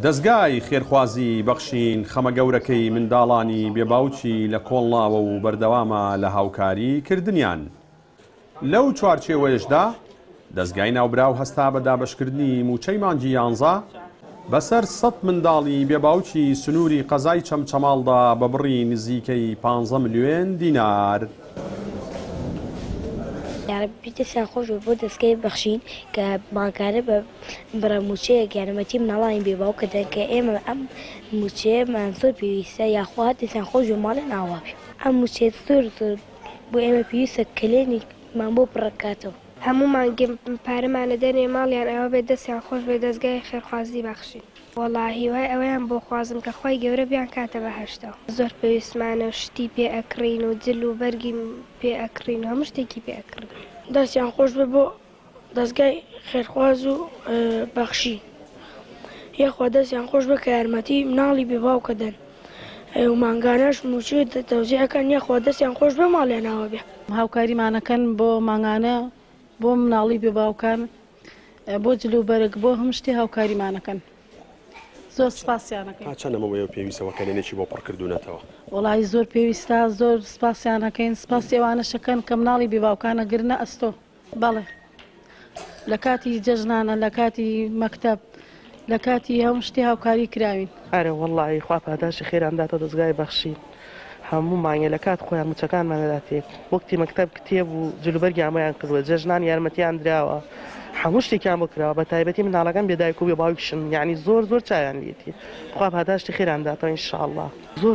دەستگای خێرخوازی بەخشین خەمە گەورەکەی منداڵانی بێباوچی لە کۆڵناوە و بەردەوامە لە هاوکاری کردنیان. لەو چوارچێوەیەشدا دەستگای ناوبراو هەستا بە دابەشکردنی موچەی مانگی 11 بەسەر 100 منداڵی بێباوچی سنووری قەزای چەمچەماڵدا بە بڕی نزیکەی 15 ملیۆن دینار. یارەبی دەستیان خۆش بۆ دەستگای بەخشین کە بانکارە بە بڕەموچەیەک یارمەتی مناڵانی بێباو کردن کە ئێمە ئەم موچەیەمان زۆر پێویستە یاخوا دەستیان خۆش بۆ ماڵە ناوابێ. ئەم موچێت زۆر بۆ ئێمە پێویستە کلێنێکمان بۆ بڕکاتەوە. هەموو مانگێ پارەمانە دەنێ ماڵیان ئەوە بێت دەستیان خۆش بێ دەستگای خێرخوازی بەخشین. وەڵاهی وای ئەوەیان بۆ خوازم کە خۆی گەورە بیان کاتە بەهەشتەوە. زۆر پێویستمانە شتی پێ ئەکڕین و جل و بەرگی پێ ئەکڕین و هەموو شتێکی پێ ئەکڕین. دەستیان خۆش بێ بۆ دەستگای خێرخواز و بەخشی یاخوا دەستیان خۆش بێ کە یارمەتی مناڵی بێباو کەدەن و مانگانەش موچێ تەوزیعەکەن یاخوا دەستیان خۆش بێ ماڵیان ناوە بێ. هاوکاریمانەکەن بۆ مانگانە بۆ مناڵی بێباوکان بۆ جلوبەرگ بۆ هەموو شتی هاوکاریمانەکەن. زۆر سپاسیانەکەین. چەندەمەوەی پێویستە وەکەلێنێکی بۆ پڕکردوونەتەوە. وڵی زۆر پێویستە زۆر سپاسیانەکەین. سپاس ئێوانەشەکەن کە مناڵی بێباوکانە گرنە ئەستۆ. بەڵێ لە کاتی جەژنانە لە کاتی مەکتەب لە کاتی هەموو شتی هاوکاری کراوین. ئەرە وەڵی خوا پاداشی خێرانداتە دەستگای بەخشین. هەموو مانگە لە کات خۆیان موچەکانمانەدا تێک وەکتی مەکتەب کتێب و جلوبەرگی ئەمەیان کردووە جەژنان یارمەتیان درراوە هەموو شتێکیان بۆ کراوە بە تایبەتی مناڵەکان بێدایک و بێباوکشن یعنی زۆر چایان لێتی خوا پاداشتی خێرانداتەوە ئینشاءڵڵا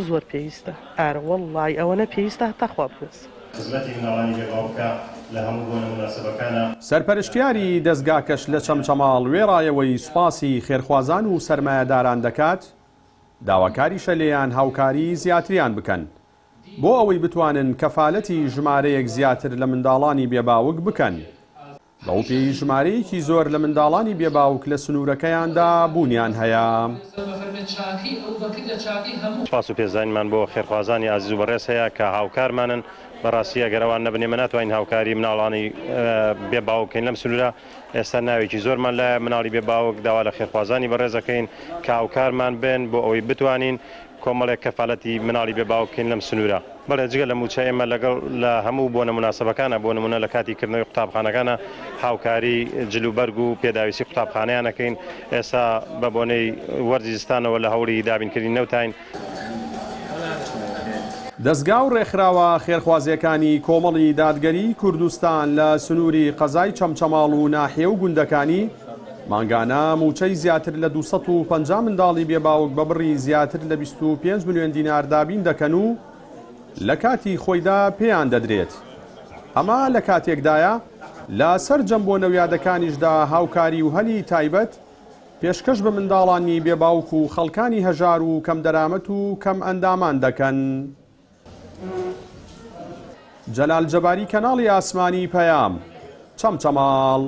زۆر پێویستە. ئەرە وەڵی ئەوەنە پێویستە هەتا خوا بکەس. خزمەتی مناڵانی بێباوکە لە هەموو بۆنە مناسبەکانە. سەرپەرشتیاری دەستگاکەش لە چەمچەماڵ وێڕایەوەی سوپاسی خێرخوازان و سەرمایەداران دەکات داواکاریشە لێیان هاوکاری زیاتریان بکەن بۆ ئەوەی بتوانن کەفالەتی ژمارەیەک زیاتر لە منداڵانی بێباوک بکەن. بەو پێی ژمارەیەکی زۆر لە منداڵانی بێباوک لە سنوورەکەیاندا بوونیان هەیە. سپاس و پێزانیمان بۆ خێرخوازانی ئازیز و بەڕێز هەیە کە هاوکارمانن بەڕاستی ئەگەرەوان نەبنێ ناتوانین هاوکاری مناڵانی بێباوکەین لەم سنوورە. ئێستا ناوێکی زۆرمان لە مناڵی بێباوک داوا لە خێرخوازانی بەڕێزەکەین کە هاوکارمان بن بۆ ئەوەی بتوانین کۆمەڵێک کەفالەتی مناڵی بێباوکەین لەم سنوورە. بەڵێ جگە لە موچە ئێمە لەگەڵ لە هەموو بۆنە مناسبەکانە بۆ نمونە لە کاتی کردنەوەی قوتابخانەکانە هاوکاری جلوبەرگ و پێداویستی قوتابخانەیانەکەین. ئێستا بە بۆنەی وەرزی زستانەوە لە هەوڵی دابینکردنی نەوتین. دەستگا و ڕێکخراوە خێرخوازیەکانی کۆمەڵی دادگەری کوردستان لە سنووری قەزای چەمچەماڵ و ناحیە و گوندەکانی مانگانە موچەی زیاتر لە 250 منداڵی بێباوک بە بڕی زیاتر لە 25 ملیۆن دینار دابین دەکەن و لە کاتی خۆیدا پێیان دەدرێت. ئەمە لە کاتێکدایە لە سەر جەمبۆنەویادەکانیشدا هاوکاری و هەلی تایبەت پێشکەش بە منداڵانی بێباوک و خەڵکانی هەژار و کەم دەرامەت و کەم ئەندامان دەکەن. جەلال جەباری کەناڵی ئاسمانی پەیام چەمچەماڵ.